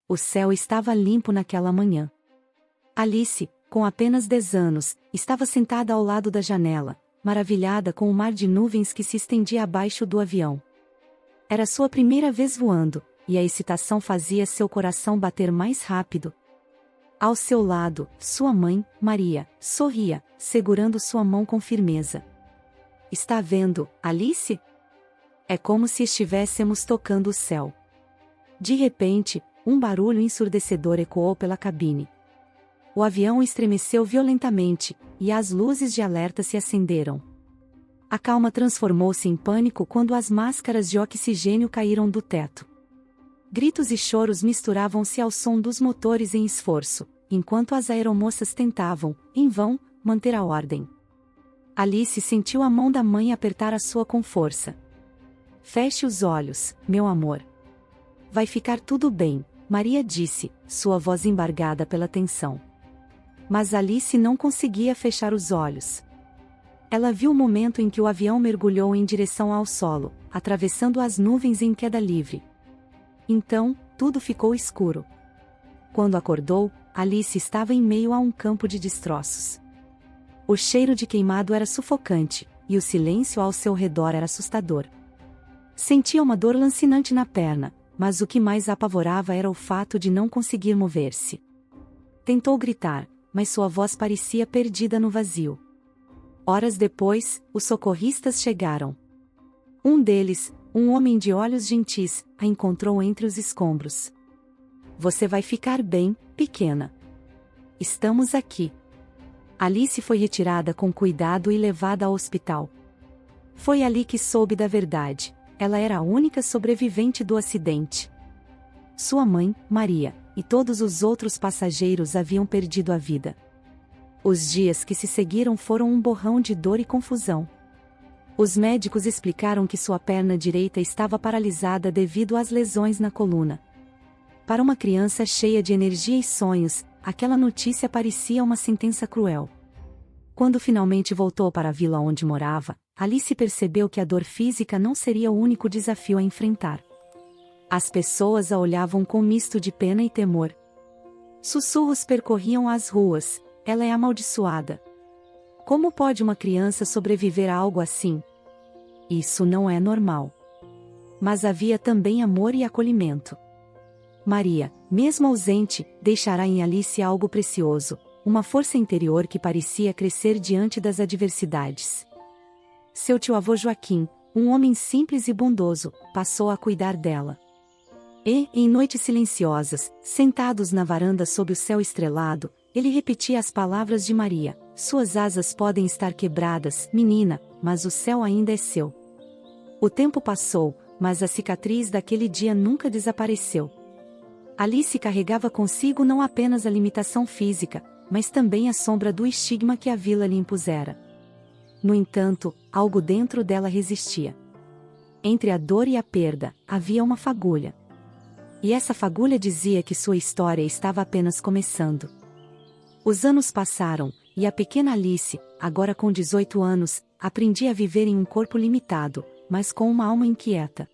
O céu estava limpo naquela manhã. Alice, com apenas 10 anos, estava sentada ao lado da janela, maravilhada com o mar de nuvens que se estendia abaixo do avião. Era sua primeira vez voando, e a excitação fazia seu coração bater mais rápido. Ao seu lado, sua mãe, Maria, sorria, segurando sua mão com firmeza. Está vendo, Alice? É como se estivéssemos tocando o céu. De repente, um barulho ensurdecedor ecoou pela cabine. O avião estremeceu violentamente, e as luzes de alerta se acenderam. A calma transformou-se em pânico quando as máscaras de oxigênio caíram do teto. Gritos e choros misturavam-se ao som dos motores em esforço, enquanto as aeromoças tentavam, em vão, manter a ordem. Alice sentiu a mão da mãe apertar a sua com força. Feche os olhos, meu amor. Vai ficar tudo bem, Maria disse, sua voz embargada pela tensão. Mas Alice não conseguia fechar os olhos. Ela viu o momento em que o avião mergulhou em direção ao solo, atravessando as nuvens em queda livre. Então, tudo ficou escuro. Quando acordou, Alice estava em meio a um campo de destroços. O cheiro de queimado era sufocante, e o silêncio ao seu redor era assustador. Sentia uma dor lancinante na perna, mas o que mais a apavorava era o fato de não conseguir mover-se. Tentou gritar, mas sua voz parecia perdida no vazio. Horas depois, os socorristas chegaram. Um deles, um homem de olhos gentis, a encontrou entre os escombros. Você vai ficar bem, pequena. Estamos aqui. Alice foi retirada com cuidado e levada ao hospital. Foi ali que soube da verdade. Ela era a única sobrevivente do acidente. Sua mãe, Maria, e todos os outros passageiros haviam perdido a vida. Os dias que se seguiram foram um borrão de dor e confusão. Os médicos explicaram que sua perna direita estava paralisada devido às lesões na coluna. Para uma criança cheia de energia e sonhos, aquela notícia parecia uma sentença cruel. Quando finalmente voltou para a vila onde morava, Alice percebeu que a dor física não seria o único desafio a enfrentar. As pessoas a olhavam com misto de pena e temor. Sussurros percorriam as ruas: ela é amaldiçoada. Como pode uma criança sobreviver a algo assim? Isso não é normal. Mas havia também amor e acolhimento. Maria, mesmo ausente, deixará em Alice algo precioso, uma força interior que parecia crescer diante das adversidades. Seu tio-avô Joaquim, um homem simples e bondoso, passou a cuidar dela. E, em noites silenciosas, sentados na varanda sob o céu estrelado, ele repetia as palavras de Maria: suas asas podem estar quebradas, menina, mas o céu ainda é seu. O tempo passou, mas a cicatriz daquele dia nunca desapareceu. Alice carregava consigo não apenas a limitação física, mas também a sombra do estigma que a vila lhe impusera. No entanto, algo dentro dela resistia. Entre a dor e a perda, havia uma fagulha. E essa fagulha dizia que sua história estava apenas começando. Os anos passaram, e a pequena Alice, agora com 18 anos, aprendia a viver em um corpo limitado, mas com uma alma inquieta.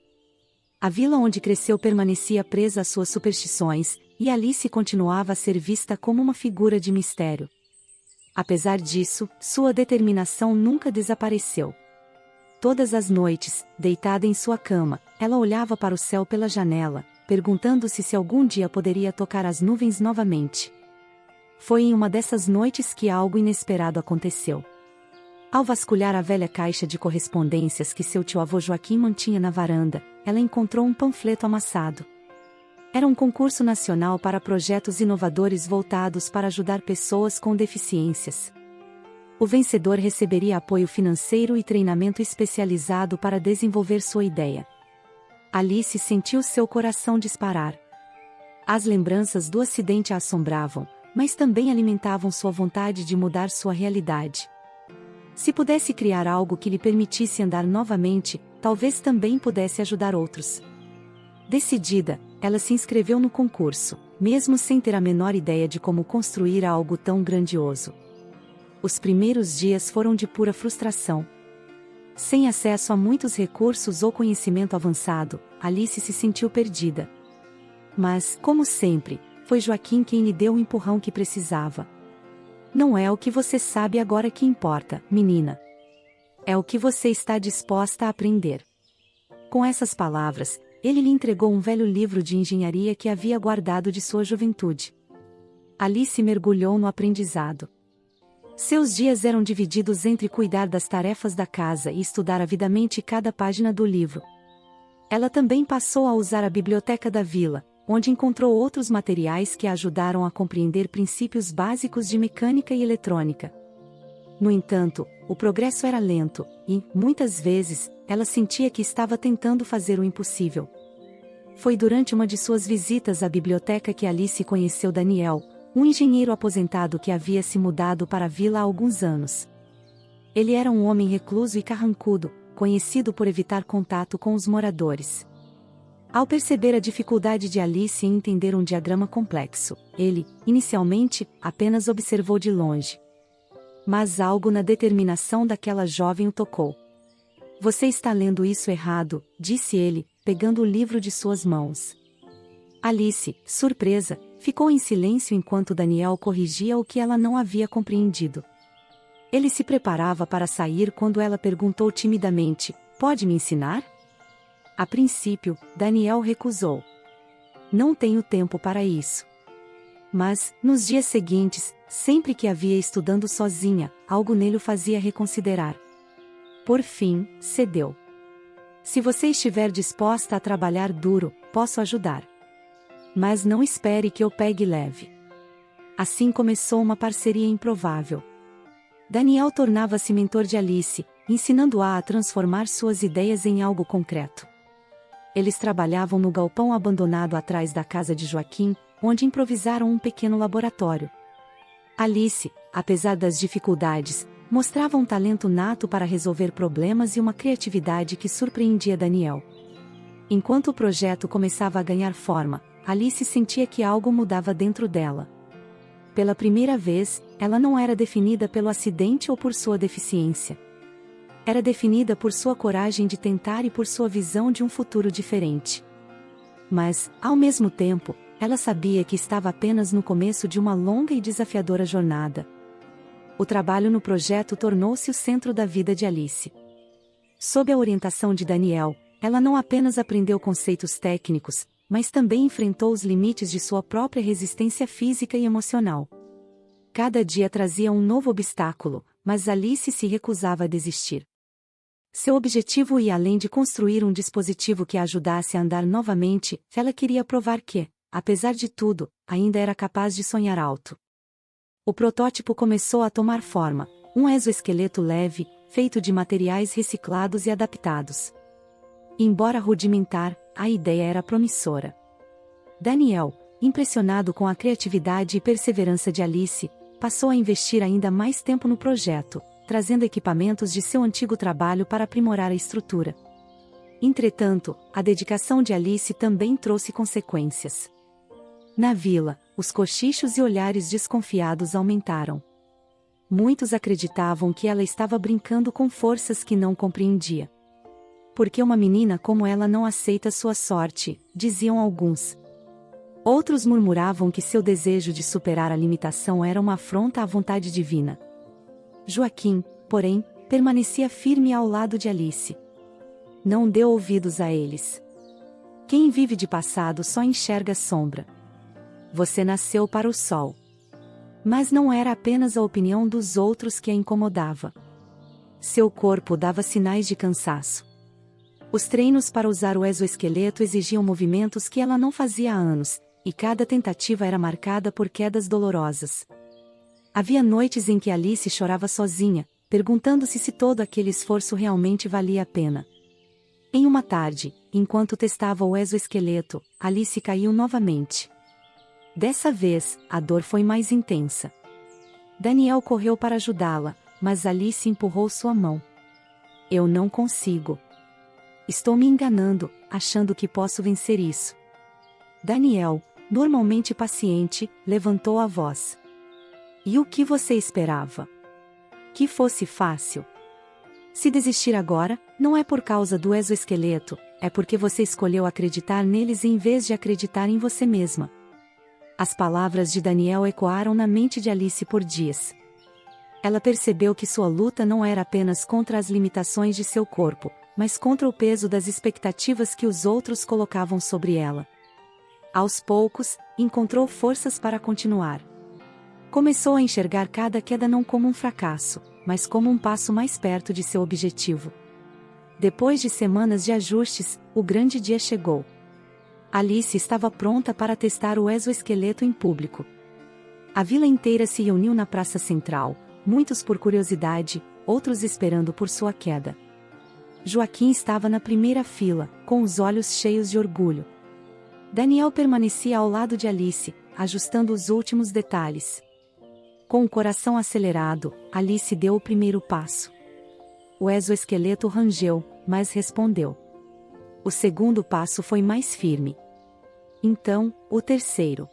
A vila onde cresceu permanecia presa às suas superstições, e Alice continuava a ser vista como uma figura de mistério. Apesar disso, sua determinação nunca desapareceu. Todas as noites, deitada em sua cama, ela olhava para o céu pela janela, perguntando-se se algum dia poderia tocar as nuvens novamente. Foi em uma dessas noites que algo inesperado aconteceu. Ao vasculhar a velha caixa de correspondências que seu tio-avô Joaquim mantinha na varanda, ela encontrou um panfleto amassado. Era um concurso nacional para projetos inovadores voltados para ajudar pessoas com deficiências. O vencedor receberia apoio financeiro e treinamento especializado para desenvolver sua ideia. Alice sentiu seu coração disparar. As lembranças do acidente a assombravam, mas também alimentavam sua vontade de mudar sua realidade. Se pudesse criar algo que lhe permitisse andar novamente, talvez também pudesse ajudar outros. Decidida, ela se inscreveu no concurso, mesmo sem ter a menor ideia de como construir algo tão grandioso. Os primeiros dias foram de pura frustração. Sem acesso a muitos recursos ou conhecimento avançado, Alice se sentiu perdida. Mas, como sempre, foi Joaquim quem lhe deu o empurrão que precisava. Não é o que você sabe agora que importa, menina. É o que você está disposta a aprender. Com essas palavras, ele lhe entregou um velho livro de engenharia que havia guardado de sua juventude. Alice mergulhou no aprendizado. Seus dias eram divididos entre cuidar das tarefas da casa e estudar avidamente cada página do livro. Ela também passou a usar a biblioteca da vila, onde encontrou outros materiais que a ajudaram a compreender princípios básicos de mecânica e eletrônica. No entanto, o progresso era lento, e, muitas vezes, ela sentia que estava tentando fazer o impossível. Foi durante uma de suas visitas à biblioteca que Alice conheceu Daniel, um engenheiro aposentado que havia se mudado para a vila há alguns anos. Ele era um homem recluso e carrancudo, conhecido por evitar contato com os moradores. Ao perceber a dificuldade de Alice em entender um diagrama complexo, ele, inicialmente, apenas observou de longe. Mas algo na determinação daquela jovem o tocou. Você está lendo isso errado, disse ele, pegando o livro de suas mãos. Alice, surpresa, ficou em silêncio enquanto Daniel corrigia o que ela não havia compreendido. Ele se preparava para sair quando ela perguntou timidamente: "Pode me ensinar?" A princípio, Daniel recusou. "Não tenho tempo para isso." Mas, nos dias seguintes, sempre que a via estudando sozinha, algo nele o fazia reconsiderar. Por fim, cedeu. "Se você estiver disposta a trabalhar duro, posso ajudar. Mas não espere que eu pegue leve." Assim começou uma parceria improvável. Daniel tornava-se mentor de Alice, ensinando-a a transformar suas ideias em algo concreto. Eles trabalhavam no galpão abandonado atrás da casa de Joaquim, onde improvisaram um pequeno laboratório. Alice, apesar das dificuldades, mostrava um talento nato para resolver problemas e uma criatividade que surpreendia Daniel. Enquanto o projeto começava a ganhar forma, Alice sentia que algo mudava dentro dela. Pela primeira vez, ela não era definida pelo acidente ou por sua deficiência. Era definida por sua coragem de tentar e por sua visão de um futuro diferente. Mas, ao mesmo tempo, ela sabia que estava apenas no começo de uma longa e desafiadora jornada. O trabalho no projeto tornou-se o centro da vida de Alice. Sob a orientação de Daniel, ela não apenas aprendeu conceitos técnicos, mas também enfrentou os limites de sua própria resistência física e emocional. Cada dia trazia um novo obstáculo, mas Alice se recusava a desistir. Seu objetivo ia além de construir um dispositivo que a ajudasse a andar novamente, ela queria provar que, apesar de tudo, ainda era capaz de sonhar alto. O protótipo começou a tomar forma, um exoesqueleto leve, feito de materiais reciclados e adaptados. Embora rudimentar, a ideia era promissora. Daniel, impressionado com a criatividade e perseverança de Alice, passou a investir ainda mais tempo no projeto, trazendo equipamentos de seu antigo trabalho para aprimorar a estrutura. Entretanto, a dedicação de Alice também trouxe consequências. Na vila, os cochichos e olhares desconfiados aumentaram. Muitos acreditavam que ela estava brincando com forças que não compreendia. "Por que uma menina como ela não aceita sua sorte?", diziam alguns. Outros murmuravam que seu desejo de superar a limitação era uma afronta à vontade divina. Joaquim, porém, permanecia firme ao lado de Alice. Não deu ouvidos a eles. Quem vive de passado só enxerga sombra. Você nasceu para o sol. Mas não era apenas a opinião dos outros que a incomodava. Seu corpo dava sinais de cansaço. Os treinos para usar o exoesqueleto exigiam movimentos que ela não fazia há anos, e cada tentativa era marcada por quedas dolorosas. Havia noites em que Alice chorava sozinha, perguntando-se se todo aquele esforço realmente valia a pena. Em uma tarde, enquanto testava o exoesqueleto, Alice caiu novamente. Dessa vez, a dor foi mais intensa. Daniel correu para ajudá-la, mas Alice empurrou sua mão. "Eu não consigo. Estou me enganando, achando que posso vencer isso." Daniel, normalmente paciente, levantou a voz. "E o que você esperava? Que fosse fácil? Se desistir agora, não é por causa do exoesqueleto, é porque você escolheu acreditar neles em vez de acreditar em você mesma. As palavras de Daniel ecoaram na mente de Alice por dias. Ela percebeu que sua luta não era apenas contra as limitações de seu corpo, mas contra o peso das expectativas que os outros colocavam sobre ela. Aos poucos, encontrou forças para continuar. Começou a enxergar cada queda não como um fracasso, mas como um passo mais perto de seu objetivo. Depois de semanas de ajustes, o grande dia chegou. Alice estava pronta para testar o exoesqueleto em público. A vila inteira se reuniu na praça central, muitos por curiosidade, outros esperando por sua queda. Joaquim estava na primeira fila, com os olhos cheios de orgulho. Daniel permanecia ao lado de Alice, ajustando os últimos detalhes. Com o coração acelerado, Alice deu o primeiro passo. O exoesqueleto rangeu, mas respondeu. O segundo passo foi mais firme. Então, o terceiro.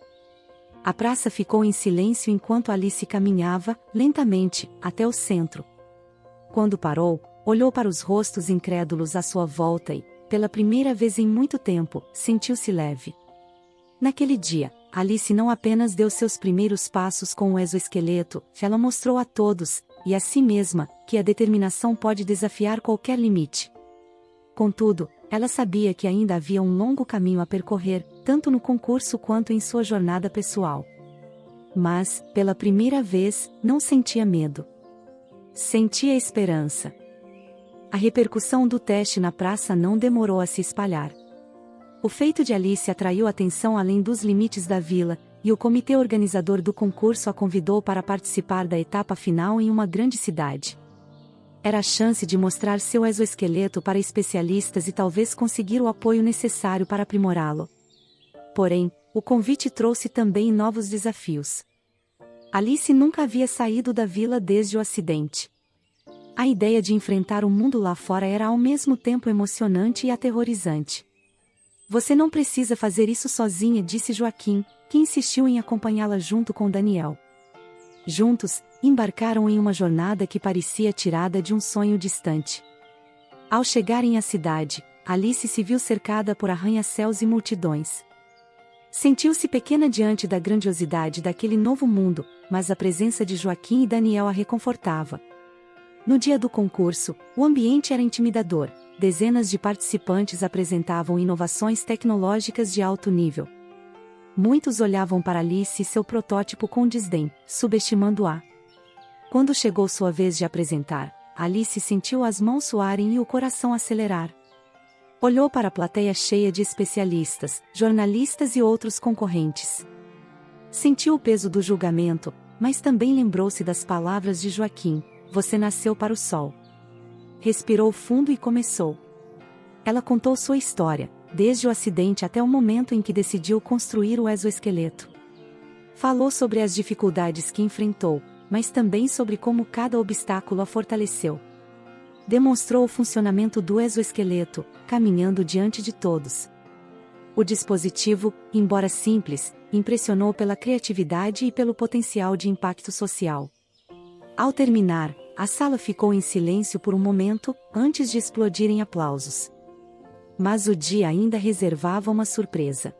A praça ficou em silêncio enquanto Alice caminhava, lentamente, até o centro. Quando parou, olhou para os rostos incrédulos à sua volta e, pela primeira vez em muito tempo, sentiu-se leve. Naquele dia, Alice não apenas deu seus primeiros passos com o exoesqueleto, ela mostrou a todos, e a si mesma, que a determinação pode desafiar qualquer limite. Contudo, ela sabia que ainda havia um longo caminho a percorrer, tanto no concurso quanto em sua jornada pessoal. Mas, pela primeira vez, não sentia medo. Sentia esperança. A repercussão do teste na praça não demorou a se espalhar. O feito de Alice atraiu atenção além dos limites da vila, e o comitê organizador do concurso a convidou para participar da etapa final em uma grande cidade. Era a chance de mostrar seu exoesqueleto para especialistas e talvez conseguir o apoio necessário para aprimorá-lo. Porém, o convite trouxe também novos desafios. Alice nunca havia saído da vila desde o acidente. A ideia de enfrentar o mundo lá fora era ao mesmo tempo emocionante e aterrorizante. Você não precisa fazer isso sozinha, disse Joaquim, que insistiu em acompanhá-la junto com Daniel. Juntos, embarcaram em uma jornada que parecia tirada de um sonho distante. Ao chegarem à cidade, Alice se viu cercada por arranha-céus e multidões. Sentiu-se pequena diante da grandiosidade daquele novo mundo, mas a presença de Joaquim e Daniel a reconfortava. No dia do concurso, o ambiente era intimidador. Dezenas de participantes apresentavam inovações tecnológicas de alto nível. Muitos olhavam para Alice e seu protótipo com desdém, subestimando-a. Quando chegou sua vez de apresentar, Alice sentiu as mãos suarem e o coração acelerar. Olhou para a plateia cheia de especialistas, jornalistas e outros concorrentes. Sentiu o peso do julgamento, mas também lembrou-se das palavras de Joaquim: "Você nasceu para o sol." Respirou fundo e começou. Ela contou sua história, desde o acidente até o momento em que decidiu construir o exoesqueleto. Falou sobre as dificuldades que enfrentou, mas também sobre como cada obstáculo a fortaleceu. Demonstrou o funcionamento do exoesqueleto, caminhando diante de todos. O dispositivo, embora simples, impressionou pela criatividade e pelo potencial de impacto social. Ao terminar, a sala ficou em silêncio por um momento, antes de explodir em aplausos. Mas o dia ainda reservava uma surpresa.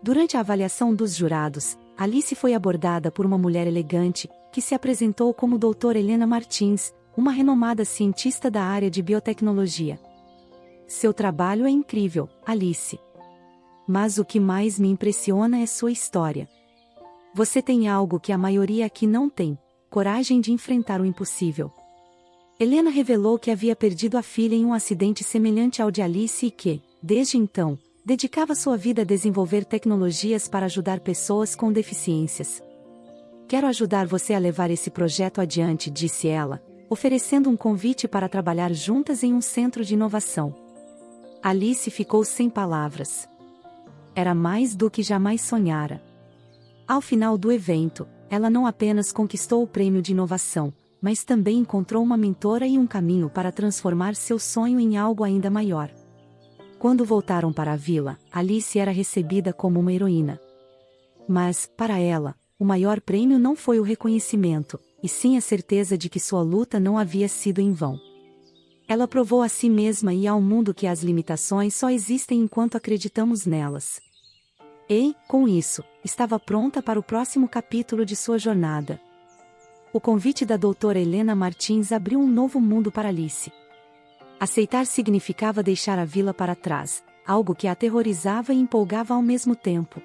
Durante a avaliação dos jurados, Alice foi abordada por uma mulher elegante, que se apresentou como Doutora Helena Martins, uma renomada cientista da área de biotecnologia. "Seu trabalho é incrível, Alice. Mas o que mais me impressiona é sua história. Você tem algo que a maioria aqui não tem: coragem de enfrentar o impossível." Helena revelou que havia perdido a filha em um acidente semelhante ao de Alice e que, desde então, dedicava sua vida a desenvolver tecnologias para ajudar pessoas com deficiências. "Quero ajudar você a levar esse projeto adiante", disse ela, oferecendo um convite para trabalhar juntas em um centro de inovação. Alice ficou sem palavras. Era mais do que jamais sonhara. Ao final do evento, ela não apenas conquistou o prêmio de inovação, mas também encontrou uma mentora e um caminho para transformar seu sonho em algo ainda maior. Quando voltaram para a vila, Alice era recebida como uma heroína. Mas, para ela, o maior prêmio não foi o reconhecimento, e sim a certeza de que sua luta não havia sido em vão. Ela provou a si mesma e ao mundo que as limitações só existem enquanto acreditamos nelas. E, com isso, estava pronta para o próximo capítulo de sua jornada. O convite da doutora Helena Martins abriu um novo mundo para Alice. Aceitar significava deixar a vila para trás, algo que a aterrorizava e empolgava ao mesmo tempo.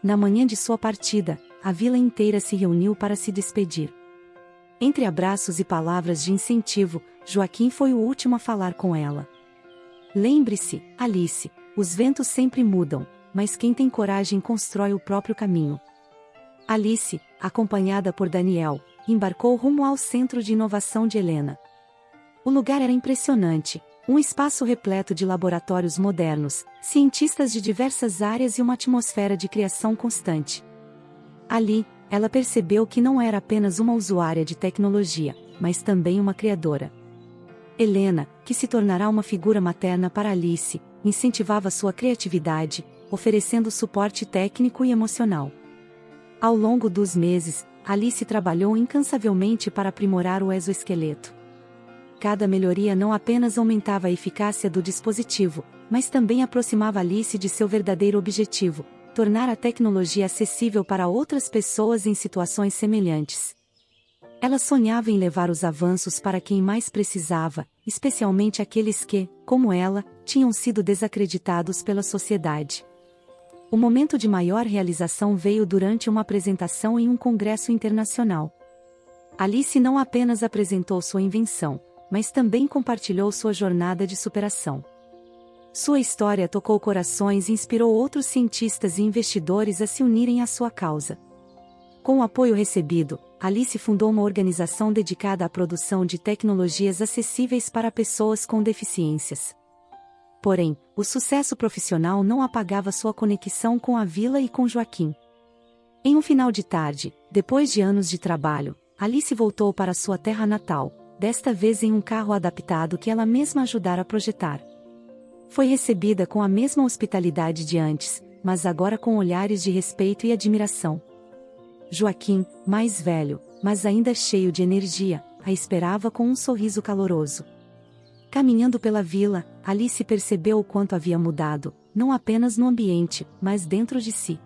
Na manhã de sua partida, a vila inteira se reuniu para se despedir. Entre abraços e palavras de incentivo, Joaquim foi o último a falar com ela. Lembre-se, Alice, os ventos sempre mudam, mas quem tem coragem constrói o próprio caminho. Alice, acompanhada por Daniel, embarcou rumo ao Centro de Inovação de Helena. O lugar era impressionante, um espaço repleto de laboratórios modernos, cientistas de diversas áreas e uma atmosfera de criação constante. Ali, ela percebeu que não era apenas uma usuária de tecnologia, mas também uma criadora. Helena, que se tornará uma figura materna para Alice, incentivava sua criatividade, oferecendo suporte técnico e emocional. Ao longo dos meses, Alice trabalhou incansavelmente para aprimorar o exoesqueleto. Cada melhoria não apenas aumentava a eficácia do dispositivo, mas também aproximava Alice de seu verdadeiro objetivo: tornar a tecnologia acessível para outras pessoas em situações semelhantes. Ela sonhava em levar os avanços para quem mais precisava, especialmente aqueles que, como ela, tinham sido desacreditados pela sociedade. O momento de maior realização veio durante uma apresentação em um congresso internacional. Alice não apenas apresentou sua invenção, mas também compartilhou sua jornada de superação. Sua história tocou corações e inspirou outros cientistas e investidores a se unirem à sua causa. Com o apoio recebido, Alice fundou uma organização dedicada à produção de tecnologias acessíveis para pessoas com deficiências. Porém, o sucesso profissional não apagava sua conexão com a vila e com Joaquim. Em um final de tarde, depois de anos de trabalho, Alice voltou para sua terra natal, desta vez em um carro adaptado que ela mesma ajudara a projetar. Foi recebida com a mesma hospitalidade de antes, mas agora com olhares de respeito e admiração. Joaquim, mais velho, mas ainda cheio de energia, a esperava com um sorriso caloroso. Caminhando pela vila, Alice percebeu o quanto havia mudado, não apenas no ambiente, mas dentro de si.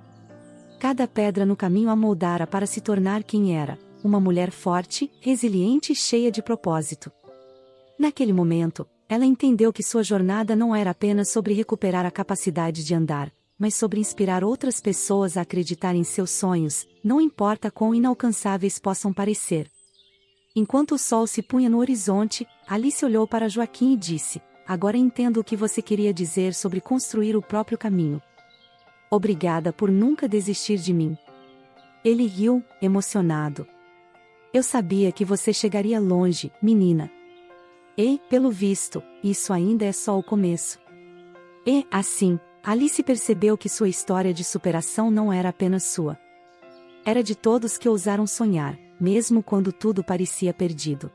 Cada pedra no caminho a moldara para se tornar quem era, uma mulher forte, resiliente e cheia de propósito. Naquele momento, ela entendeu que sua jornada não era apenas sobre recuperar a capacidade de andar, mas sobre inspirar outras pessoas a acreditar em seus sonhos, não importa quão inalcançáveis possam parecer. Enquanto o sol se punha no horizonte, Alice olhou para Joaquim e disse: "Agora entendo o que você queria dizer sobre construir o próprio caminho. Obrigada por nunca desistir de mim." Ele riu, emocionado. "Eu sabia que você chegaria longe, menina. E, pelo visto, isso ainda é só o começo." E, assim, Alice percebeu que sua história de superação não era apenas sua. Era de todos que ousaram sonhar, mesmo quando tudo parecia perdido.